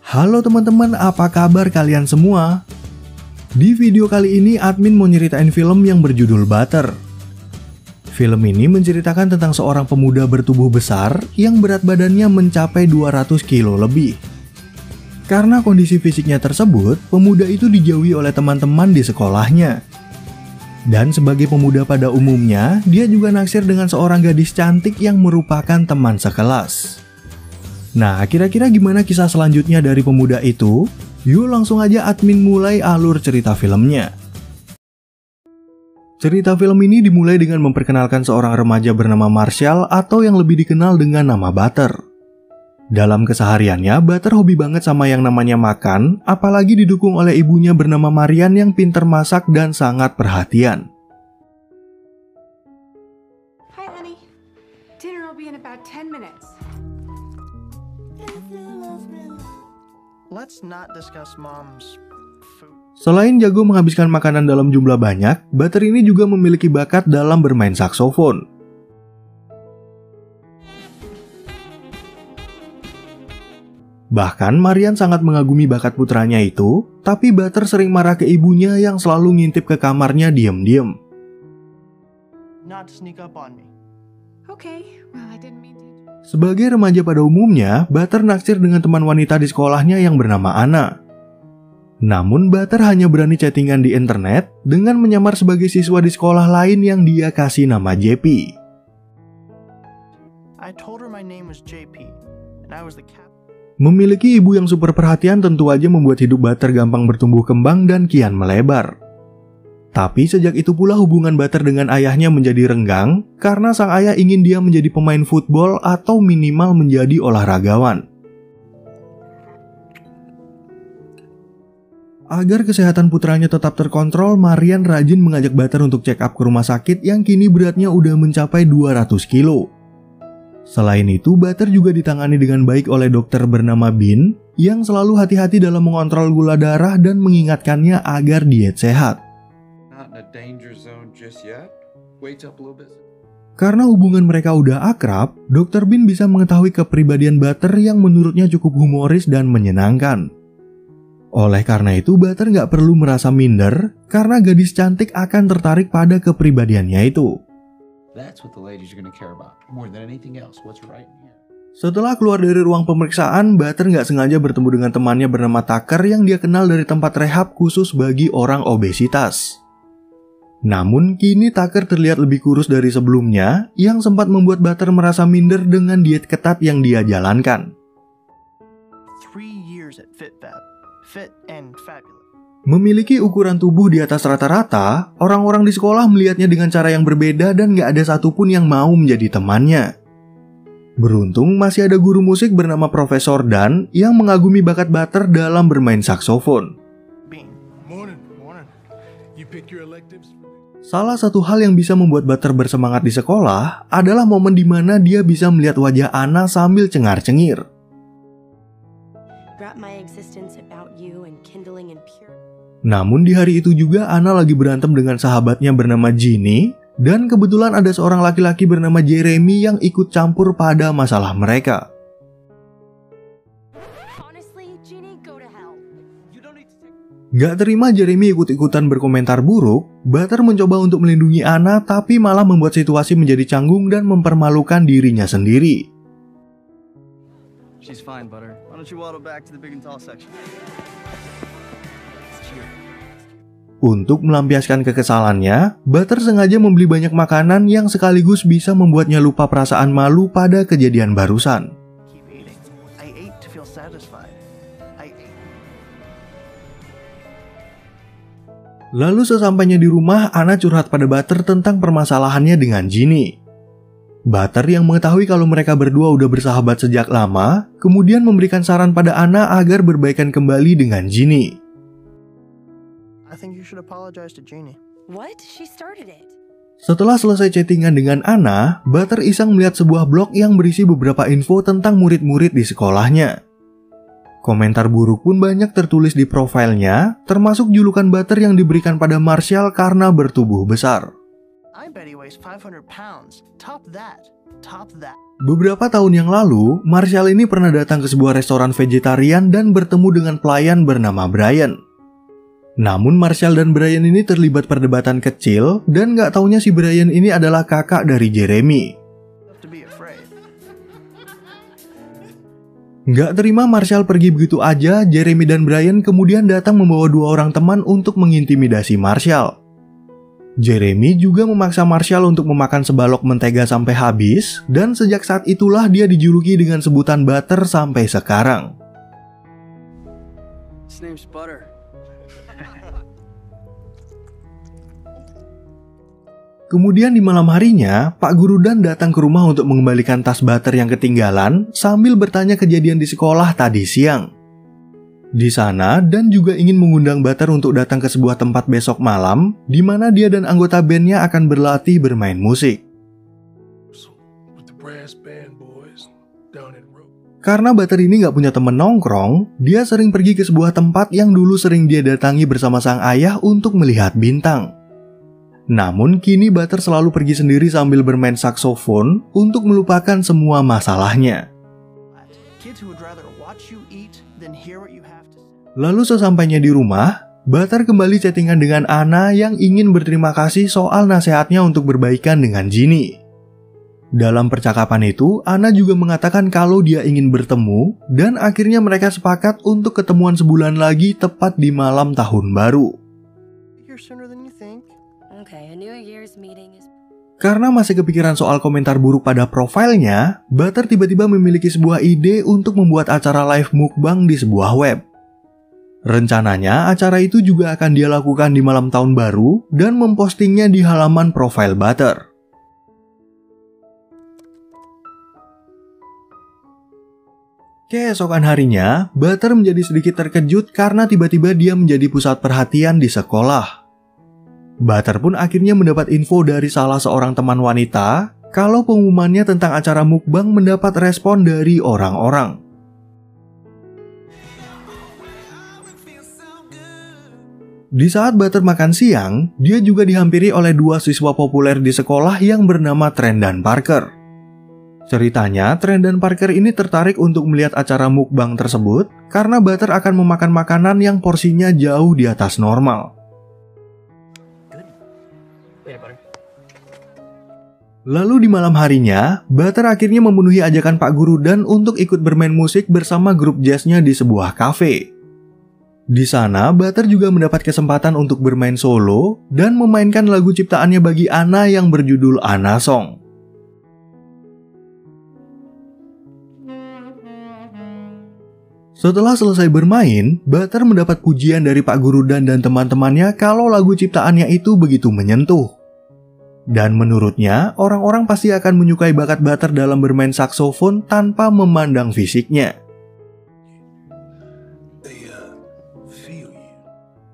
Halo teman-teman, apa kabar kalian semua? Di video kali ini admin mau nyeritain film yang berjudul Butter. Film ini menceritakan tentang seorang pemuda bertubuh besar yang berat badannya mencapai 200 kilo lebih. Karena kondisi fisiknya tersebut, pemuda itu dijauhi oleh teman-teman di sekolahnya. Dan sebagai pemuda pada umumnya, dia juga naksir dengan seorang gadis cantik yang merupakan teman sekelas. Nah, kira-kira gimana kisah selanjutnya dari pemuda itu? Yuk langsung aja admin mulai alur cerita filmnya. Cerita film ini dimulai dengan memperkenalkan seorang remaja bernama Marshall atau yang lebih dikenal dengan nama Butter. Dalam kesehariannya, Butter hobi banget sama yang namanya makan, apalagi didukung oleh ibunya bernama Marian yang pinter masak dan sangat perhatian. Hi honey, dinner will be in about 10 minutes. Let's not discuss mom's food. Selain jago menghabiskan makanan dalam jumlah banyak, Butter ini juga memiliki bakat dalam bermain saksofon. Bahkan Marian sangat mengagumi bakat putranya itu, tapi Butter sering marah ke ibunya yang selalu ngintip ke kamarnya diam-diam. Not to sneak up on me. Okay, well I didn't mean to. Sebagai remaja pada umumnya, Butter naksir dengan teman wanita di sekolahnya yang bernama Anna. Namun Butter hanya berani chattingan di internet dengan menyamar sebagai siswa di sekolah lain yang dia kasih nama JP. I told her my name was JP and I was the captain. Memiliki ibu yang super perhatian tentu aja membuat hidup Butter gampang bertumbuh kembang dan kian melebar. Tapi sejak itu pula hubungan Butter dengan ayahnya menjadi renggang karena sang ayah ingin dia menjadi pemain football atau minimal menjadi olahragawan. Agar kesehatan putranya tetap terkontrol, Marian rajin mengajak Butter untuk check up ke rumah sakit yang kini beratnya udah mencapai 200 kilo. Selain itu, Butter juga ditangani dengan baik oleh dokter bernama Bean yang selalu hati-hati dalam mengontrol gula darah dan mengingatkannya agar diet sehat. Karena hubungan mereka udah akrab, Dr. Bean bisa mengetahui kepribadian Butter yang menurutnya cukup humoris dan menyenangkan. Oleh karena itu, Butter nggak perlu merasa minder karena gadis cantik akan tertarik pada kepribadiannya itu. Setelah keluar dari ruang pemeriksaan, Butter nggak sengaja bertemu dengan temannya bernama Tucker yang dia kenal dari tempat rehab khusus bagi orang obesitas. Namun kini Tucker terlihat lebih kurus dari sebelumnya yang sempat membuat Butter merasa minder dengan diet ketat yang dia jalankan. 3 years at FitFab. Fit and fabulous. Memiliki ukuran tubuh di atas rata-rata, orang-orang di sekolah melihatnya dengan cara yang berbeda dan gak ada satupun yang mau menjadi temannya. Beruntung masih ada guru musik bernama Profesor Dan yang mengagumi bakat Butter dalam bermain saksofon. Salah satu hal yang bisa membuat Butter bersemangat di sekolah adalah momen di mana dia bisa melihat wajah Anna sambil cengar-cengir. Namun di hari itu juga Anna lagi berantem dengan sahabatnya bernama Ginny dan kebetulan ada seorang laki-laki bernama Jeremy yang ikut campur pada masalah mereka. Gak terima Jeremy ikut-ikutan berkomentar buruk, Butter mencoba untuk melindungi Anna tapi malah membuat situasi menjadi canggung dan mempermalukan dirinya sendiri. She's fine, Butter. Why don't you waddle back to the big and tall section? Untuk melampiaskan kekesalannya, Butter sengaja membeli banyak makanan yang sekaligus bisa membuatnya lupa perasaan malu pada kejadian barusan. Lalu sesampainya di rumah, Anna curhat pada Butter tentang permasalahannya dengan Ginny. Butter yang mengetahui kalau mereka berdua udah bersahabat sejak lama, kemudian memberikan saran pada Anna agar berbaikan kembali dengan Ginny. I think you should apologize to Ginny. What? She started it. Setelah selesai chattingan dengan Anna, Butter iseng melihat sebuah blog yang berisi beberapa info tentang murid-murid di sekolahnya. Komentar buruk pun banyak tertulis di profilnya, termasuk julukan Butter yang diberikan pada Marshall karena bertubuh besar. I bet he weighs 500 pounds. Top that. Top that. Beberapa tahun yang lalu, Marshall ini pernah datang ke sebuah restoran vegetarian dan bertemu dengan pelayan bernama Brian. Namun Marshall dan Brian ini terlibat perdebatan kecil dan nggak taunya si Brian ini adalah kakak dari Jeremy. Nggak terima Marshall pergi begitu aja, Jeremy dan Brian kemudian datang membawa 2 orang teman untuk mengintimidasi Marshall. Jeremy juga memaksa Marshall untuk memakan sebalok mentega sampai habis, dan sejak saat itulah dia dijuluki dengan sebutan Butter sampai sekarang. His name's Butter. Kemudian di malam harinya, Pak Guru Dan datang ke rumah untuk mengembalikan tas Butter yang ketinggalan sambil bertanya kejadian di sekolah tadi siang. Di sana, Dan juga ingin mengundang Butter untuk datang ke sebuah tempat besok malam, di mana dia dan anggota bandnya akan berlatih bermain musik. Karena Butter ini nggak punya temen nongkrong, dia sering pergi ke sebuah tempat yang dulu sering dia datangi bersama sang ayah untuk melihat bintang. Namun kini Butter selalu pergi sendiri sambil bermain saksofon untuk melupakan semua masalahnya. Lalu sesampainya di rumah, Butter kembali chattingan dengan Anna yang ingin berterima kasih soal nasihatnya untuk berbaikan dengan Ginny. Dalam percakapan itu, Anna juga mengatakan kalau dia ingin bertemu, dan akhirnya mereka sepakat untuk ketemuan sebulan lagi tepat di malam tahun baru. Karena masih kepikiran soal komentar buruk pada profilnya, Butter tiba-tiba memiliki sebuah ide untuk membuat acara live mukbang di sebuah web. Rencananya, acara itu juga akan dia lakukan di malam tahun baru dan mempostingnya di halaman profil Butter. Keesokan harinya, Butter menjadi sedikit terkejut karena tiba-tiba dia menjadi pusat perhatian di sekolah. Butter pun akhirnya mendapat info dari salah seorang teman wanita kalau pengumumannya tentang acara mukbang mendapat respon dari orang-orang. Di saat Butter makan siang, dia juga dihampiri oleh 2 siswa populer di sekolah yang bernama Trent dan Parker. Ceritanya, Trent dan Parker ini tertarik untuk melihat acara mukbang tersebut karena Butter akan memakan makanan yang porsinya jauh di atas normal. Lalu di malam harinya, Butter akhirnya memenuhi ajakan Pak Guru Dan untuk ikut bermain musik bersama grup jazznya di sebuah kafe. Di sana, Butter juga mendapat kesempatan untuk bermain solo dan memainkan lagu ciptaannya bagi Anna yang berjudul Anna Song. Setelah selesai bermain, Butter mendapat pujian dari Pak Guru Dan teman-temannya kalau lagu ciptaannya itu begitu menyentuh. Dan menurutnya, orang-orang pasti akan menyukai bakat Butter dalam bermain saksofon tanpa memandang fisiknya.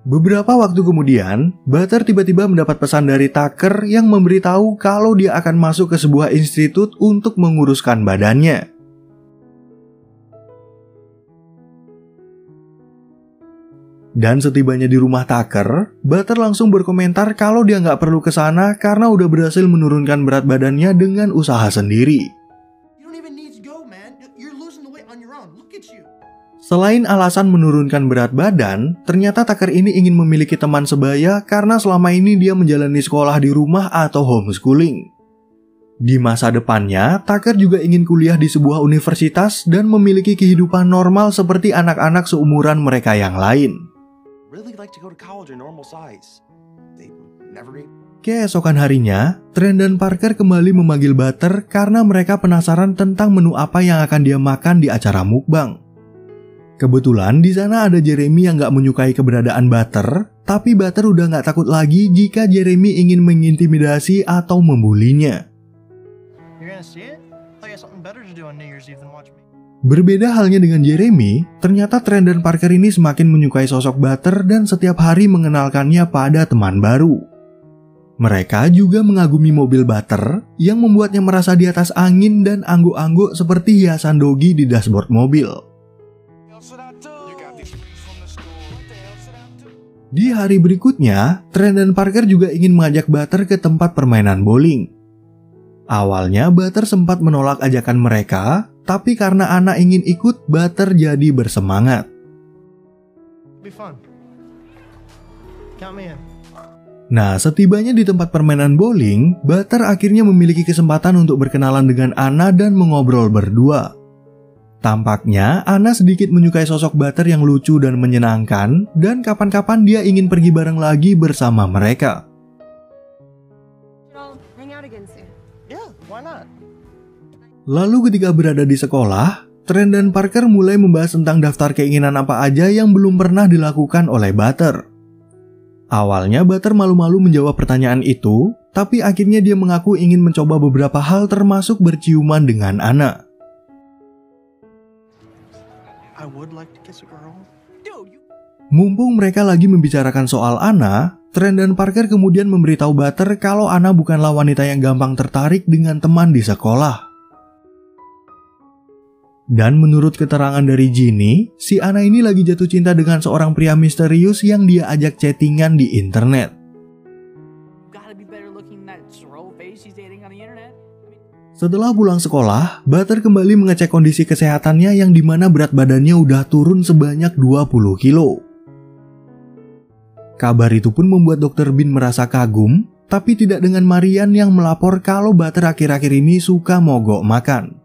Beberapa waktu kemudian, Butter tiba-tiba mendapat pesan dari Tucker yang memberitahu kalau dia akan masuk ke sebuah institut untuk menguruskan badannya. Dan setibanya di rumah Tucker, Butter langsung berkomentar kalau dia nggak perlu ke sana karena udah berhasil menurunkan berat badannya dengan usaha sendiri. Selain alasan menurunkan berat badan, ternyata Tucker ini ingin memiliki teman sebaya karena selama ini dia menjalani sekolah di rumah atau homeschooling. Di masa depannya, Tucker juga ingin kuliah di sebuah universitas dan memiliki kehidupan normal seperti anak-anak seumuran mereka yang lain. Keesokan harinya, Trent dan Parker kembali memanggil Butter karena mereka penasaran tentang menu apa yang akan dia makan di acara mukbang. Kebetulan di sana ada Jeremy yang gak menyukai keberadaan Butter, tapi Butter udah gak takut lagi jika Jeremy ingin mengintimidasi atau membulinya. Berbeda halnya dengan Jeremy, ternyata Trent dan Parker ini semakin menyukai sosok Butter dan setiap hari mengenalkannya pada teman baru. Mereka juga mengagumi mobil Butter yang membuatnya merasa di atas angin dan angguk-angguk seperti hiasan dogi di dashboard mobil. Di hari berikutnya, Trent dan Parker juga ingin mengajak Butter ke tempat permainan bowling. Awalnya Butter sempat menolak ajakan mereka, tapi karena Anna ingin ikut, Butter jadi bersemangat. Be fun. Count me in. Nah, setibanya di tempat permainan bowling, Butter akhirnya memiliki kesempatan untuk berkenalan dengan Anna dan mengobrol berdua. Tampaknya Anna sedikit menyukai sosok Butter yang lucu dan menyenangkan, dan kapan-kapan dia ingin pergi bareng lagi bersama mereka. Hang out again soon. Yeah, why not? Lalu ketika berada di sekolah, Trent dan Parker mulai membahas tentang daftar keinginan apa aja yang belum pernah dilakukan oleh Butter. Awalnya Butter malu-malu menjawab pertanyaan itu, tapi akhirnya dia mengaku ingin mencoba beberapa hal termasuk berciuman dengan Anna. I would like to kiss a girl. Mumpung mereka lagi membicarakan soal Anna, Trent dan Parker kemudian memberitahu Butter kalau Anna bukanlah wanita yang gampang tertarik dengan teman di sekolah. Dan menurut keterangan dari Ginny, si Anna ini lagi jatuh cinta dengan seorang pria misterius yang dia ajak chattingan di internet. Setelah pulang sekolah, Butter kembali mengecek kondisi kesehatannya yang dimana berat badannya udah turun sebanyak 20 kilo. Kabar itu pun membuat Dr. Bean merasa kagum, tapi tidak dengan Marian yang melapor kalau Butter akhir-akhir ini suka mogok makan.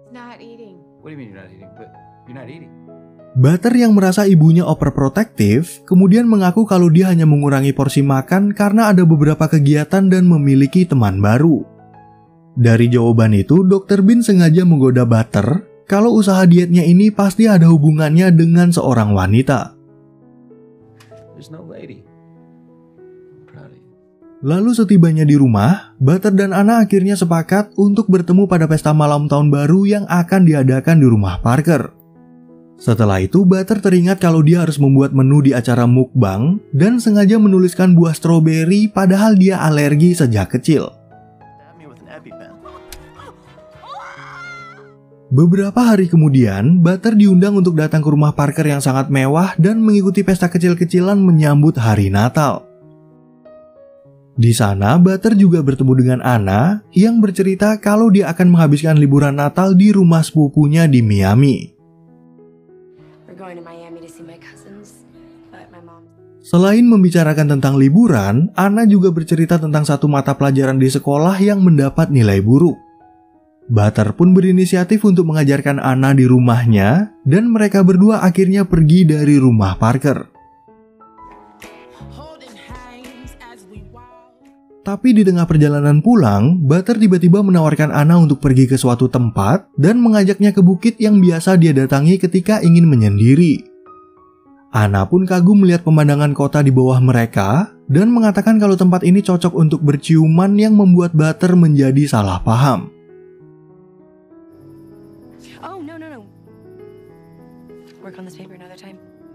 Not eating. What do you mean you're not eating? But you're not eating. Butter yang merasa ibunya overprotective, kemudian mengaku kalau dia hanya mengurangi porsi makan karena ada beberapa kegiatan dan memiliki teman baru. Dari jawaban itu, Dr. Bean sengaja menggoda Butter kalau usaha dietnya ini pasti ada hubungannya dengan seorang wanita. There's no lady. I'm proud of you. Lalu setibanya di rumah, Butter dan Anna akhirnya sepakat untuk bertemu pada pesta malam tahun baru yang akan diadakan di rumah Parker. Setelah itu, Butter teringat kalau dia harus membuat menu di acara mukbang dan sengaja menuliskan buah stroberi padahal dia alergi sejak kecil. Beberapa hari kemudian, Butter diundang untuk datang ke rumah Parker yang sangat mewah dan mengikuti pesta kecil-kecilan menyambut hari Natal. Di sana, Butter juga bertemu dengan Anna yang bercerita kalau dia akan menghabiskan liburan Natal di rumah sepupunya di Miami. Selain membicarakan tentang liburan, Anna juga bercerita tentang satu mata pelajaran di sekolah yang mendapat nilai buruk. Butter pun berinisiatif untuk mengajarkan Anna di rumahnya, dan mereka berdua akhirnya pergi dari rumah Parker. Tapi di tengah perjalanan pulang, Butter tiba-tiba menawarkan Anna untuk pergi ke suatu tempat dan mengajaknya ke bukit yang biasa dia datangi ketika ingin menyendiri. Anna pun kagum melihat pemandangan kota di bawah mereka dan mengatakan kalau tempat ini cocok untuk berciuman yang membuat Butter menjadi salah paham.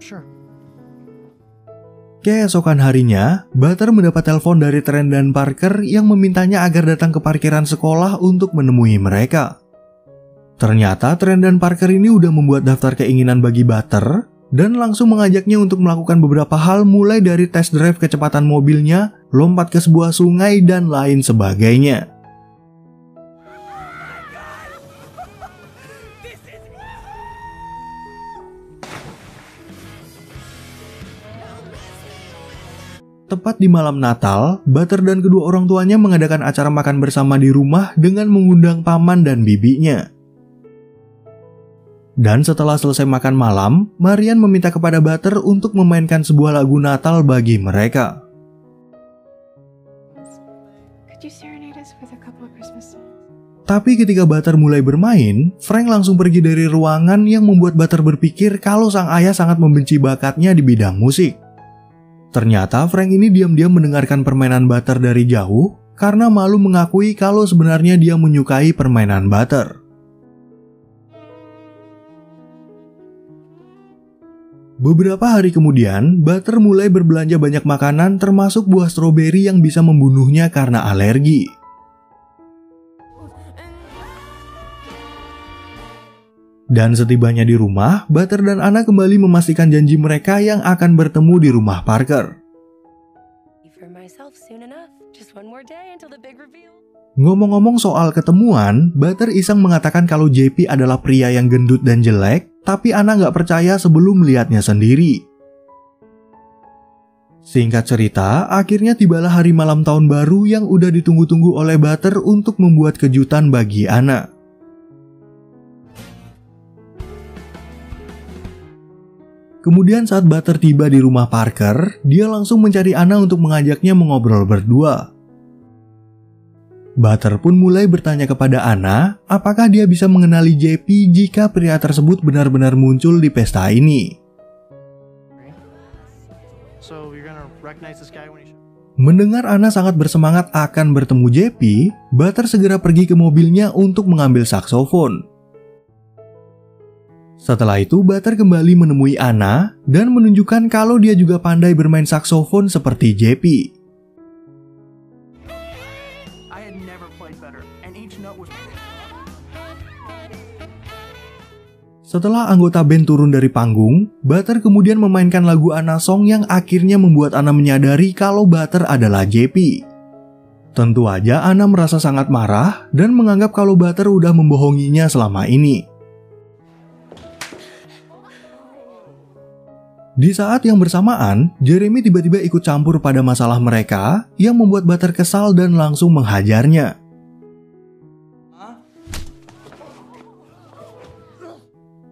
Sure. Keesokan harinya, Butter mendapat telepon dari Trent dan Parker yang memintanya agar datang ke parkiran sekolah untuk menemui mereka. Ternyata Trent dan Parker ini udah membuat daftar keinginan bagi Butter dan langsung mengajaknya untuk melakukan beberapa hal mulai dari test drive kecepatan mobilnya, lompat ke sebuah sungai, dan lain sebagainya. Tepat di malam Natal, Butter dan kedua orang tuanya mengadakan acara makan bersama di rumah dengan mengundang paman dan bibinya. Dan setelah selesai makan malam, Marian meminta kepada Butter untuk memainkan sebuah lagu Natal bagi mereka. Tapi ketika Butter mulai bermain, Frank langsung pergi dari ruangan yang membuat Butter berpikir kalau sang ayah sangat membenci bakatnya di bidang musik. Ternyata Frank ini diam-diam mendengarkan permainan Butter dari jauh karena malu mengakui kalau sebenarnya dia menyukai permainan Butter. Beberapa hari kemudian, Butter mulai berbelanja banyak makanan termasuk buah stroberi yang bisa membunuhnya karena alergi. Dan setibanya di rumah, Butter dan Anna kembali memastikan janji mereka yang akan bertemu di rumah Parker. Ngomong-ngomong soal ketemuan, Butter iseng mengatakan kalau JP adalah pria yang gendut dan jelek, tapi Anna nggak percaya sebelum melihatnya sendiri. Singkat cerita, akhirnya tibalah hari malam tahun baru yang udah ditunggu-tunggu oleh Butter untuk membuat kejutan bagi Anna. Kemudian saat Butter tiba di rumah Parker, dia langsung mencari Anna untuk mengajaknya mengobrol berdua. Butter pun mulai bertanya kepada Anna, apakah dia bisa mengenali JP jika pria tersebut benar-benar muncul di pesta ini. Mendengar Anna sangat bersemangat akan bertemu JP, Butter segera pergi ke mobilnya untuk mengambil saksofon. Setelah itu, Butter kembali menemui Anna dan menunjukkan kalau dia juga pandai bermain saksofon seperti JP. Setelah anggota band turun dari panggung, Butter kemudian memainkan lagu Anna Song yang akhirnya membuat Anna menyadari kalau Butter adalah JP. Tentu aja Anna merasa sangat marah dan menganggap kalau Butter udah membohonginya selama ini. Di saat yang bersamaan, Jeremy tiba-tiba ikut campur pada masalah mereka yang membuat Butter kesal dan langsung menghajarnya.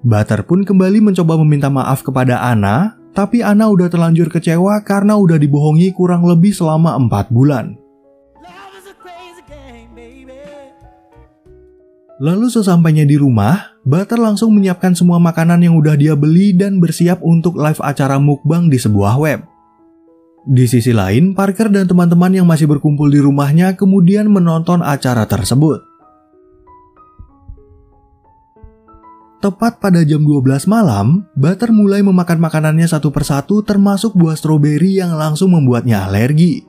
Butter pun kembali mencoba meminta maaf kepada Anna, tapi Anna udah terlanjur kecewa karena udah dibohongi kurang lebih selama 4 bulan. Lalu sesampainya di rumah, Butter langsung menyiapkan semua makanan yang udah dia beli dan bersiap untuk live acara mukbang di sebuah web. Di sisi lain, Parker dan teman-teman yang masih berkumpul di rumahnya kemudian menonton acara tersebut. Tepat pada jam 12 malam, Butter mulai memakan makanannya satu persatu termasuk buah stroberi yang langsung membuatnya alergi.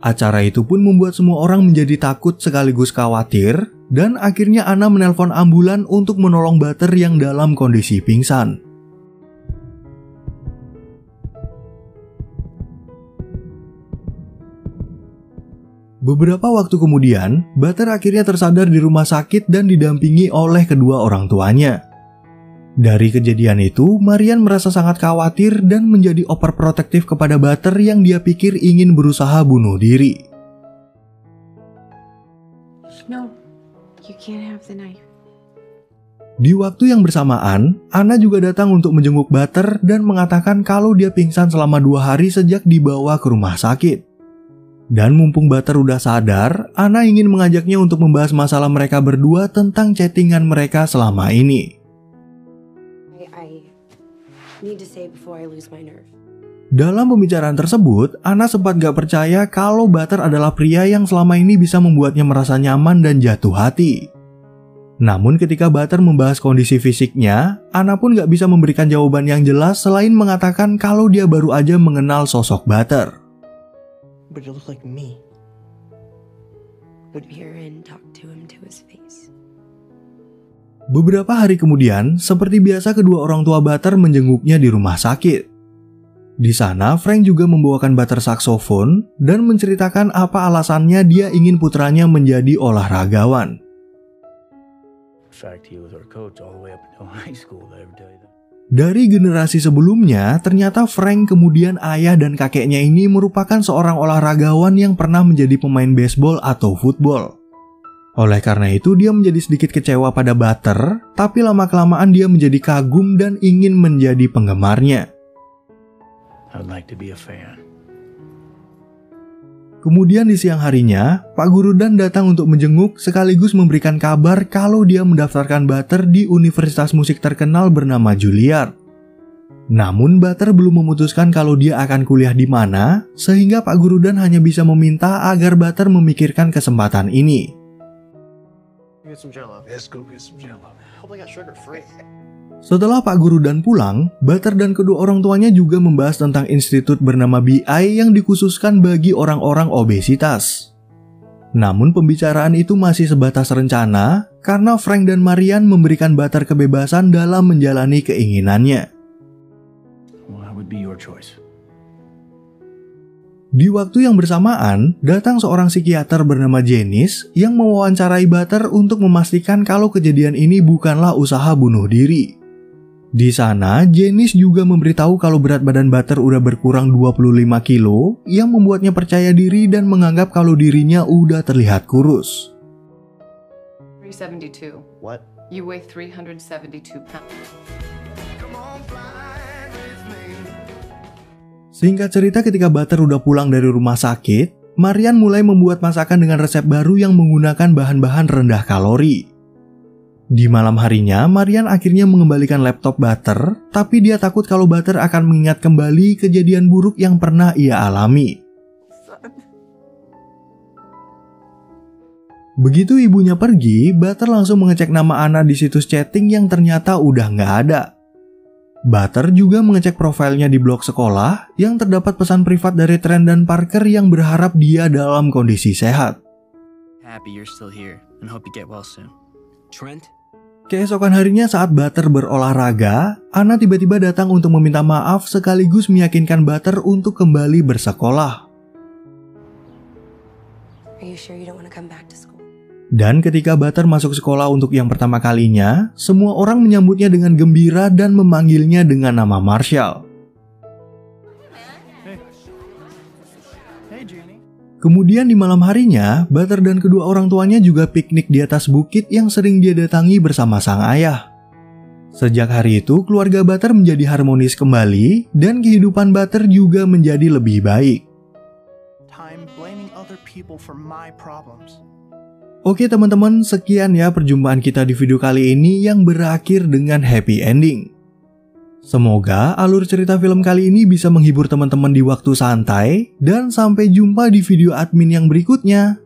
Acara itu pun membuat semua orang menjadi takut sekaligus khawatir, dan akhirnya Anna menelpon ambulan untuk menolong Butter yang dalam kondisi pingsan. Beberapa waktu kemudian, Butter akhirnya tersadar di rumah sakit dan didampingi oleh kedua orang tuanya. Dari kejadian itu, Marian merasa sangat khawatir dan menjadi overprotective kepada Butter yang dia pikir ingin berusaha bunuh diri. No, you can't have the knife. Di waktu yang bersamaan, Anna juga datang untuk menjenguk Butter dan mengatakan kalau dia pingsan selama 2 hari sejak dibawa ke rumah sakit. Dan mumpung Butter udah sadar, Anna ingin mengajaknya untuk membahas masalah mereka berdua tentang chattingan mereka selama ini. Dalam pembicaraan tersebut, Anna sempat gak percaya kalau Butter adalah pria yang selama ini bisa membuatnya merasa nyaman dan jatuh hati. Namun ketika Butter membahas kondisi fisiknya, Anna pun gak bisa memberikan jawaban yang jelas selain mengatakan kalau dia baru aja mengenal sosok Butter. But you look like me. Beberapa hari kemudian, seperti biasa kedua orang tua Butter menjenguknya di rumah sakit. Di sana, Frank juga membawakan Butter saksofon dan menceritakan apa alasannya dia ingin putranya menjadi olahragawan. Dari generasi sebelumnya, ternyata Frank kemudian ayah dan kakeknya ini merupakan seorang olahragawan yang pernah menjadi pemain baseball atau football. Oleh karena itu, dia menjadi sedikit kecewa pada Butter, tapi lama-kelamaan dia menjadi kagum dan ingin menjadi penggemarnya. Kemudian di siang harinya, Pak Guru Dan datang untuk menjenguk sekaligus memberikan kabar kalau dia mendaftarkan Butter di universitas musik terkenal bernama Juilliard. Namun Butter belum memutuskan kalau dia akan kuliah di mana, sehingga Pak Guru Dan hanya bisa meminta agar Butter memikirkan kesempatan ini. Setelah Pak Guru Dan pulang, Butter dan kedua orang tuanya juga membahas tentang institut bernama BI yang dikhususkan bagi orang-orang obesitas. Namun pembicaraan itu masih sebatas rencana karena Frank dan Marian memberikan Butter kebebasan dalam menjalani keinginannya. Well, that would be your choice. Di waktu yang bersamaan, datang seorang psikiater bernama Janice yang mewawancarai Butter untuk memastikan kalau kejadian ini bukanlah usaha bunuh diri. Di sana, Janice juga memberitahu kalau berat badan Butter udah berkurang 25 kilo, yang membuatnya percaya diri dan menganggap kalau dirinya udah terlihat kurus. 372. What? You weigh 372 pounds. Singkat cerita, ketika Butter udah pulang dari rumah sakit, Marian mulai membuat masakan dengan resep baru yang menggunakan bahan-bahan rendah kalori. Di malam harinya, Marian akhirnya mengembalikan laptop Butter, tapi dia takut kalau Butter akan mengingat kembali kejadian buruk yang pernah ia alami. Begitu ibunya pergi, Butter langsung mengecek nama Anna di situs chatting yang ternyata udah nggak ada. Butter juga mengecek profilnya di blog sekolah yang terdapat pesan privat dari Trent dan Parker yang berharap dia dalam kondisi sehat. Happy you're still here and hope you get well soon. Trent? Keesokan harinya saat Butter berolahraga, Anna tiba-tiba datang untuk meminta maaf sekaligus meyakinkan Butter untuk kembali bersekolah. Are you sure you don't want to come back to school? Dan ketika Butter masuk sekolah untuk yang pertama kalinya, semua orang menyambutnya dengan gembira dan memanggilnya dengan nama Marshall. Hey, Jeannie. Kemudian di malam harinya, Butter dan kedua orang tuanya juga piknik di atas bukit yang sering dia datangi bersama sang ayah. Sejak hari itu, keluarga Butter menjadi harmonis kembali dan kehidupan Butter juga menjadi lebih baik. Time blaming other people for my problems. Oke teman-teman, sekian ya perjumpaan kita di video kali ini yang berakhir dengan happy ending. Semoga alur cerita film kali ini bisa menghibur teman-teman di waktu santai, dan sampai jumpa di video admin yang berikutnya.